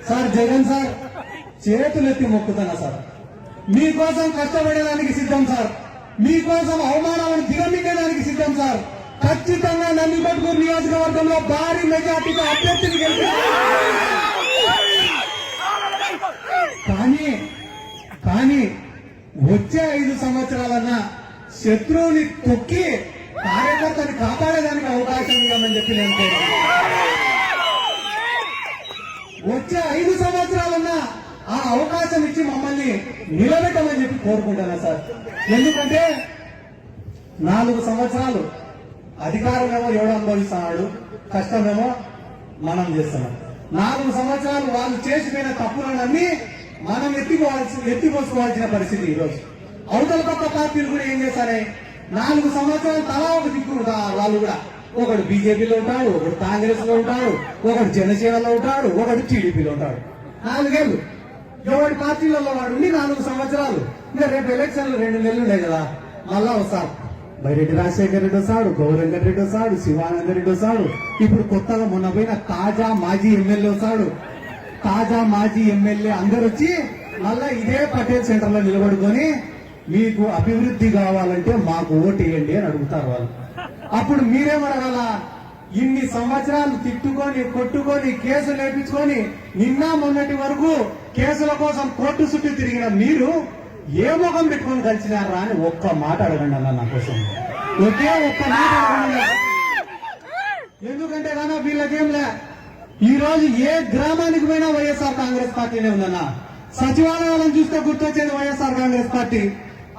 Sir Jagan sir చేతులెత్తి మొక్కుతున్నా sir, మీకోసం కష్టపడేదానికి సిద్ధం సార్, మీకోసం అవమానాలను దిగమింగడానికి సిద్ధం సార్. ఖచ్చితంగా నందికొట్కూరు నియోజకవర్గంలో భారీ మెజార్టీతో అభ్యర్థిని కానీ వచ్చే 5 సంవత్సరాలన్నా శత్రువుని తొక్కి కార్యకర్తని కాపాడేదానికి అవకాశం ఇవ్వమని చెప్పి నేను వచ్చే 5 సంవత్సరాలన్నా ఆ అవకాశం ఇచ్చి మమ్మల్ని నిలబెట్టమని చెప్పి కోరుకుంటున్నా సార్. ఎందుకంటే 4 సంవత్సరాలు అధికారమేమో ఎవడు అనుభవిస్తున్నాడు, కష్టమేమో మనం చేస్తున్నాం. 4 సంవత్సరాలు వాళ్ళు చేసిపోయిన తప్పులన్నీ మనం ఎత్తిపోసుకోవాల్సిన పరిస్థితి ఈరోజు. అవతల పక్క పార్టీలు కూడా ఏం చేశారే, 4 సంవత్సరాలు తలా ఒక దిక్కు వాళ్ళు కూడా, ఒకడు బీజేపీలో ఉంటాడు, ఒకడు కాంగ్రెస్ లో ఉంటాడు, ఒకడు జనసేనలో ఉంటాడు, ఒకడు టీడీపీలో ఉంటాడు. 4 ఏళ్ళు ఎవరి పార్టీలలో వాడు ఉండి 4 సంవత్సరాలు. ఇంకా రేపు ఎలక్షన్లు 2 నెలలు ఉన్నాయి కదా, మళ్ళా వస్తారు. బైరెడ్డి రాజశేఖర రెడ్డి వస్తాడు, గౌరంగ రెడ్డి వస్తాడు, శివానంద రెడ్డి వస్తాడు. ఇప్పుడు కొత్తగా మొన్న పోయిన తాజా మాజీ ఎమ్మెల్యే వస్తాడు. తాజా మాజీ ఎమ్మెల్యే అందరు వచ్చి మళ్ళా ఇదే పటేల్ సెంటర్ లో నిలబడుకొని మీకు అభివృద్ధి కావాలంటే మాకు ఓటు వేయండి అని అడుగుతారు వాళ్ళు. అప్పుడు మీరేమడగల, ఇన్ని సంవత్సరాలు తిట్టుకొని కొట్టుకొని కేసులు నేర్పించుకొని నిన్న మొన్నటి వరకు కేసుల కోసం కోర్టు చుట్టూ తిరిగిన మీరు ఏ ముఖం పెట్టుకొని కలిసినారా అని ఒక్క మాట అడగండి అన్న, నా కోసం ఒకే ఒక్క మాట అడగండి. ఎందుకంటే కానీ వీళ్ళకేంలే ఈ రోజు ఏ గ్రామానికి పోయినా వైఎస్ఆర్ కాంగ్రెస్ పార్టీనే ఉందన్న. సచివాలయాలను చూస్తే గుర్తొచ్చేది వైఎస్ఆర్ కాంగ్రెస్ పార్టీ,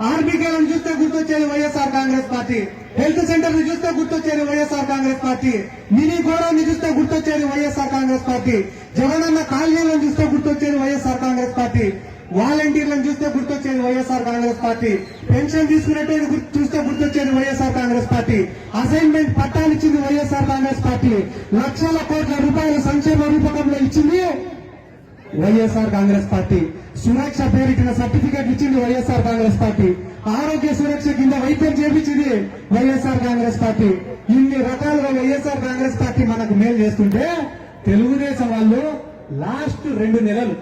ఆర్బీకేలను చూస్తే గుర్తొచ్చేది YSR Congress party, health centre ని చూస్తే గుర్తొచ్చేది YSR Congress party, mini godown ని చూస్తే గుర్తొచ్చేది వైఎస్ఆర్ కాంగ్రెస్ పార్టీ, జగనన్న కాలనీలను చూస్తే గుర్తొచ్చేది వైఎస్ఆర్ కాంగ్రెస్ పార్టీ, వాలంటీర్లను చూస్తే గుర్తొచ్చేది వైఎస్ఆర్ కాంగ్రెస్ పార్టీ, పెన్షన్ తీసుకున్నట్టు చూస్తే గుర్తొచ్చేది వైఎస్ఆర్ కాంగ్రెస్ పార్టీ, అసైన్మెంట్ పట్టాలు ఇచ్చింది వైఎస్ఆర్ కాంగ్రెస్ పార్టీ, లక్షల కోట్ల రూపాయల సంక్షేమ రూపకంలో ఇచ్చింది వైఎస్ఆర్ కాంగ్రెస్ పార్టీ, సురక్ష పేరిటిన సర్టిఫికేట్ ఇచ్చింది వైఎస్ఆర్ కాంగ్రెస్ పార్టీ, ఆరోగ్య సురక్ష కింద వైద్యం చేపించింది వైఎస్ఆర్ కాంగ్రెస్ పార్టీ. ఇన్ని రకాలుగా వైఎస్ఆర్ కాంగ్రెస్ పార్టీ మనకు మేలు చేస్తుంటే తెలుగుదేశం వాళ్ళు లాస్ట్ 2 నెలలు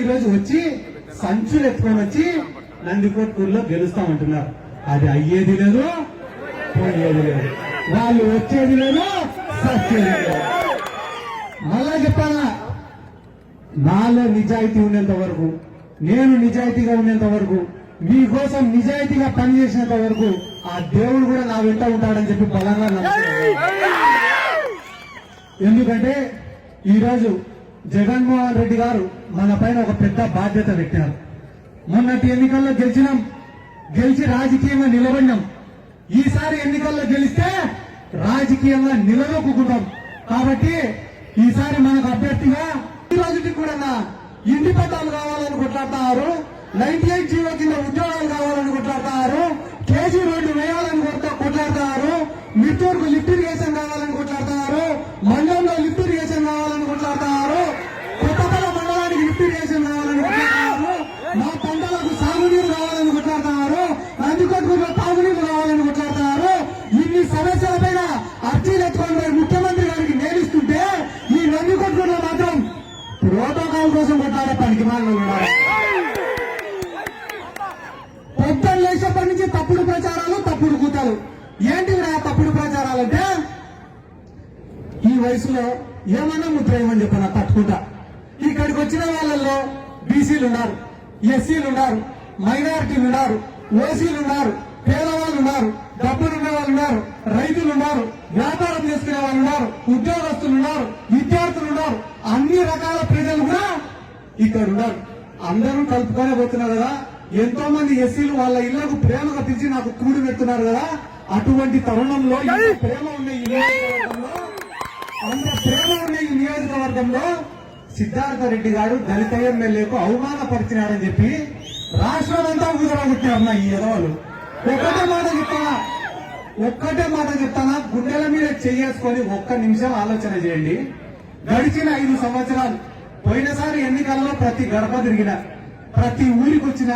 ఈ రోజు వచ్చి సంచులు ఎత్తుకొని వచ్చి నందికొట్కూరులో గెలుస్తామంటున్నారు. అది అయ్యేది లేదు, పోయేది లేదు, వాళ్ళు వచ్చేది లేదు, సచ్చేది లేదు. మళ్ళా చెప్పాలా, నాలో నిజాయితీ ఉన్నంత వరకు, నేను నిజాయితీగా ఉన్నంత వరకు, మీకోసం నిజాయితీగా పనిచేసినంత వరకు ఆ దేవుడు కూడా నా వెంట ఉంటాడని చెప్పి బలంగా నమ్ముతున్నాను. ఎందుకంటే ఈరోజు జగన్మోహన్ రెడ్డి గారు మన పైన ఒక పెద్ద బాధ్యత పెట్టారు. మొన్నటి ఎన్నికల్లో గెలిచి రాజకీయంగా నిలబడినాం. ఈసారి ఎన్నికల్లో గెలిస్తే రాజకీయంగా నిలదొక్కుంటాం. కాబట్టి ఈసారి మనకు అభ్యర్థిగా ఈ రోజుకి కూడా ఇంటి పట్టాలు కావాలని కొట్లాడుతున్నారు, 98 జీవో కింద ఉద్యోగాలు కావాలని కొట్లాడుతున్నారు, కేజీ రోడ్డు వేయాలని కొట్లాడుతున్నారు, మిట్టూరుకు లిఫ్ట్ ఇరిగేషన్ కావాలని కొట్లాడుతున్నారు, మండలంలో లిఫ్ట్ ఇరిగేషన్ కావాలని కొట్లాడుతున్నారు, కొత్తపల్లి మండలానికి లిఫ్ట్ ఇరిగేషన్ కావాలని కొట్లాడుతున్నారు, మా పంటలకు సాగునీరు కావాలని కొట్లాడుతున్నారు, నందికొట్కూరులో తాగునీరు కావాలని కొట్లాడుతున్నారు. ఇన్ని సమస్యలపైన అర్జీలు ఎత్తుకొని ముఖ్యమంత్రి గారికి నేలిస్తుంటే ఈ నందికొట్కూరులో మాత్రం ప్రోటోకాల్ కోసం కొట్లాడే పనికిమాలను ఉండాలి. పొద్దున్న లేచినప్పటి నుంచి తప్పుడు ప్రచారాలు, తప్పుడు కూతలు. ఏంటి తప్పుడు ప్రచారాలంటే ఈ వయసులో ఏమన్నా ముద్ర ఏమని చెప్పిన తట్టుకుంటా. ఇక్కడికి వచ్చిన వాళ్ళల్లో బీసీలు ఉన్నారు, ఎస్సీలు ఉన్నారు, మైనారిటీలు ఉన్నారు, ఓసీలు ఉన్నారు, పేదవాళ్ళు ఉన్నారు, డబ్బులున్న వాళ్ళు ఉన్నారు, రైతులు ఉన్నారు, వ్యాపారం చేసుకునే వాళ్ళు ఉన్నారు, ఉద్యోగస్తులు ఉన్నారు, విద్యార్థులు ఉన్నారు, అన్ని రకాల ప్రజలు కూడా ఇక్కడ ఉన్నారు. అందరూ కలుపుకొనే పోతున్నారు కదా. ఎంతో మంది ఎస్సీలు వాళ్ళ ఇళ్లకు ప్రేమగా పిలిచి నాకు కూడి పెడుతున్నారు కదా. అటువంటి తరుణంలో ప్రేమ ఉన్న ఈ నియోజకవర్గంలో, అంత ప్రేమ ఉన్న ఈ నియోజకవర్గంలో సిద్ధార్థ రెడ్డి గారు దళిత ఎమ్మెల్యేకు అవమానపరిచినారని చెప్పి రాష్ట్రం అంతా ఊదరగొట్టారన్న ఈ ఎదవాళ్ళు. ఒక్కటే మాట చెప్తానా, గుండెల మీద చేసుకొని ఒక్క నిమిషం ఆలోచన చేయండి. గడిచిన 5 సంవత్సరాలు, పోయినసారి ఎన్నికల్లో ప్రతి గడప తిరిగిన, ప్రతి ఊరికి వచ్చిన,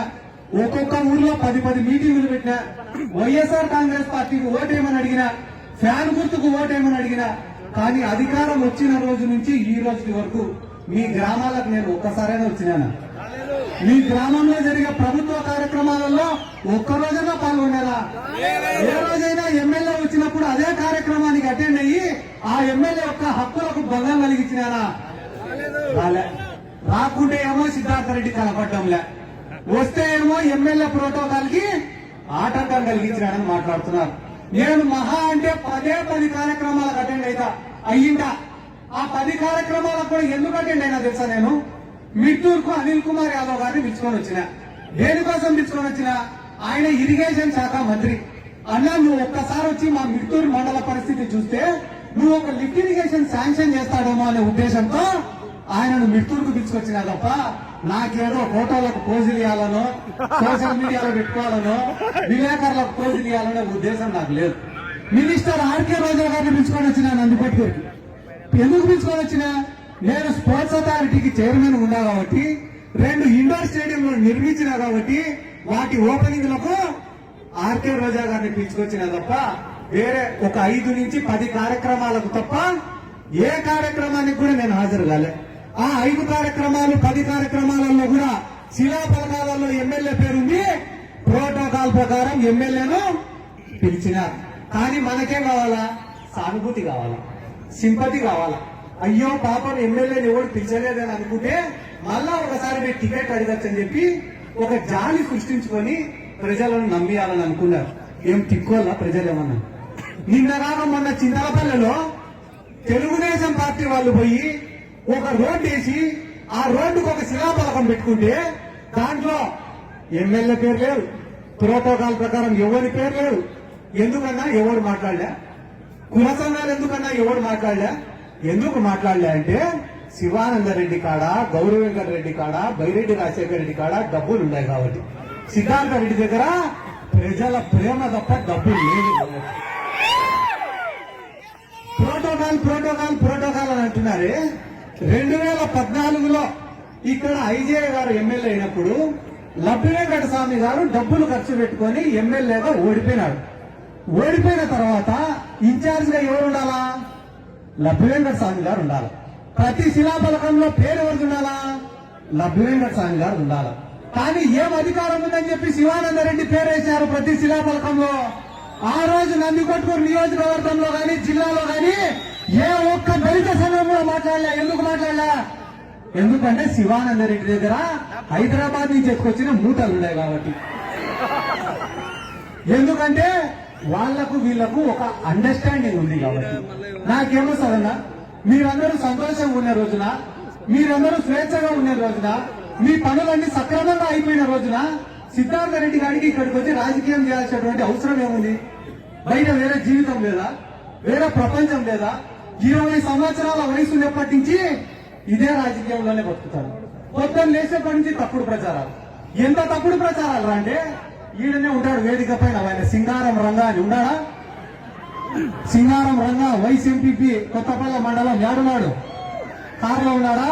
ఒక్కొక్క ఊర్లో 10 మీటింగులు పెట్టినా, వైఎస్ఆర్ కాంగ్రెస్ పార్టీకి ఓటేమని అడిగినా, ఫ్యాన్ గుర్తుకు ఓటేమని అడిగినా, కానీ అధికారం వచ్చిన రోజు నుంచి ఈ రోజు వరకు మీ గ్రామాలకు నేను ఒక్కసారైనా వచ్చినాను? మీ గ్రామంలో జరిగే ప్రభుత్వ కార్యక్రమాలలో ఒక్కరోజైనా పాల్గొనేలా? ఏ రోజైనా ఎమ్మెల్యే వచ్చినప్పుడు అదే కార్యక్రమానికి అటెండ్ అయ్యి ఆ ఎమ్మెల్యే యొక్క హక్కులకు భంగం కలిగించినానా? రాలే. రాకుంటే ఏమో సిద్ధార్థ రెడ్డి కనపడటంలే, వస్తే ఏమో ఎమ్మెల్యే ప్రోటోకాల్ కి ఆటంకం కలిగించినాడని మాట్లాడుతున్నారు. నేను మహా అంటే 10 కార్యక్రమాలకు అటెండ్ అయ్యిందా? ఆ 10 కార్యక్రమాలకు కూడా ఎందుకు అటెండ్ అయినా తెలుసా? నేను మిట్టూరుకు అనిల్ కుమార్ యాదవ్ గారిని పిలుచుకొని వచ్చిన. దేనికోసం పిలుచుకొని వచ్చిన? ఆయన ఇరిగేషన్ శాఖ మంత్రి. అన్నా, నువ్వు ఒక్కసారి వచ్చి మా మిట్టూరు మండల పరిస్థితి చూస్తే నువ్వు ఒక లిఫ్ట్ ఇరిగేషన్ శాంక్షన్ చేస్తాడేమో అనే ఉద్దేశంతో ఆయనను మిట్టూరుకు పిలుచుకొచ్చినా తప్ప నాకేదో ఫోటోలకు పోజులు ఇవ్వాలనో, సోషల్ మీడియాలో పెట్టుకోవాలనో, విలేకరులకు పోజులు ఇవ్వాలనే ఉద్దేశం నాకు లేదు. మినిస్టర్ ఆర్కే రోజా గారిని పిలుచుకొని వచ్చిన నందిపేటకి. ఎందుకు పిలుచుకొని వచ్చిన? నేను స్పోర్ట్స్ అథారిటీకి చైర్మన్ ఉన్నా కాబట్టి, 2 ఇండోర్ స్టేడియంలు నిర్మించినా కాబట్టి వాటి ఓపెనింగ్ లకు ఆర్కే రోజా గారిని పిలుచుకొచ్చినా తప్ప వేరే ఒక 5 నుంచి 10 కార్యక్రమాలకు తప్ప ఏ కార్యక్రమానికి కూడా నేను హాజరు కాలే. ఆ 5 కార్యక్రమాలు 10 కార్యక్రమాలలో కూడా శిలాఫలకాలలో ఎమ్మెల్యే పేరుంది. ప్రోటోకాల్ ప్రకారం ఎమ్మెల్యేను పిలిచినారు. కానీ మనకేం కావాలా? సానుభూతి కావాలా, సింపతి కావాలా. అయ్యో పాపం ఎమ్మెల్యేని ఎవరు పిలిచలేదని అనుకుంటే మళ్ళా ఒకసారి మీరు టికెట్ అడగచ్చని చెప్పి ఒక జాలి సృష్టించుకొని ప్రజలను నమ్మియాలని అనుకున్నారు. ఏం తిక్కోలా ప్రజలేమన్నా? నిన్నగాక మొన్న చింతలపల్లెలో తెలుగుదేశం పార్టీ వాళ్ళు పోయి ఒక రోడ్డు వేసి ఆ రోడ్డుకు ఒక శిలాఫలకం పెట్టుకుంటే దాంట్లో ఎమ్మెల్యే పేరు లేదు, ప్రోటోకాల్ ప్రకారం ఎవరి పేరు లేదు. ఎందుకన్నా ఎవరు మాట్లాడలే? కుల సంఘాలు ఎందుకన్నా ఎవరు మాట్లాడలే? ఎందుకు మాట్లాడలే అంటే శివానందరెడ్డి కాడ, గౌరవ వెంకట రెడ్డి కాడ, బైరెడ్డి రాజశేఖర రెడ్డి కాడ డబ్బులు ఉన్నాయి కాబట్టి. సిద్ధార్థ రెడ్డి దగ్గర ప్రజల ప్రేమ తప్ప డబ్బులు లేదు. ప్రోటోకాల్ ప్రోటోకాల్ ప్రోటోకాల్ అని అంటున్నారే. 2014లో ఇక్కడ ఐజే గారు ఎమ్మెల్యే అయినప్పుడు లబ్బి వెంకట స్వామి గారు డబ్బులు ఖర్చు పెట్టుకొని ఎమ్మెల్యేగా ఓడిపోయినాడు. ఓడిపోయిన తర్వాత ఇన్ఛార్జ్ గా ఎవరు ఉండాలా? లబ్బి వెంకట స్వామి గారు ఉండాలి. ప్రతి శిలాఫలకంలో పేరు ఎవరికి ఉండాలా? లబ్బి వెంకట స్వామి గారు ఉండాలి. కానీ ఏం అధికారం ఉందని చెప్పి శివానందరెడ్డి పేరు వేశారు ప్రతి శిలాఫలకంలో. ఆ రోజు నందికొట్కూరు నియోజకవర్గంలో గాని జిల్లాలో గాని ఏ ఒక్క దళిత సంఘంలో మాట్లాడలే. ఎందుకు మాట్లాడలే? ఎందుకంటే శివానందరెడ్డి దగ్గర హైదరాబాద్ నుంచి ఎత్తుకొచ్చిన మూటలు ఉన్నాయి కాబట్టి. ఎందుకంటే వాళ్లకు వీళ్లకు ఒక అండర్స్టాండింగ్ ఉంది కాబట్టి. నాకేమో సదన్నా, మీరందరూ సంతోషంగా ఉన్న రోజున, మీరందరూ స్వేచ్ఛగా ఉన్న రోజున, మీ పనులన్నీ సక్రమంగా అయిపోయిన రోజున సిద్ధార్థ రెడ్డి గారికి ఇక్కడికి వచ్చి రాజకీయం చేయాల్సినటువంటి అవసరం ఏముంది? బయట వేరే జీవితం లేదా? వేరే ప్రపంచం లేదా? 20 సంవత్సరాల వయసు ఉన్నప్పటి నుంచి ఇదే రాజకీయంలోనే బతుకుతారు. పొద్దున్న లేచేప్పటి నుంచి తప్పుడు ప్రచారాలు. ఎంత తప్పుడు ప్రచారాలు అంటే ఈడనే ఉంటాడు వేదిక పైన. ఆయన సింగారం రంగా అని ఉన్నాడా? సింగారం రంగా వైస్ ఎంపీపీ కొత్తపల్లి మండలం ఏడున్నాడు? కారులో ఉన్నాడా?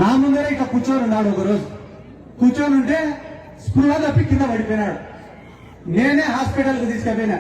నా ముందరే ఇక కూర్చొని ఉన్నాడు. ఒకరోజు కూర్చొని ఉంటే స్పృహ తప్పి కింద పడిపోయినాడు. నేనే హాస్పిటల్కి తీసుకుపోయినా.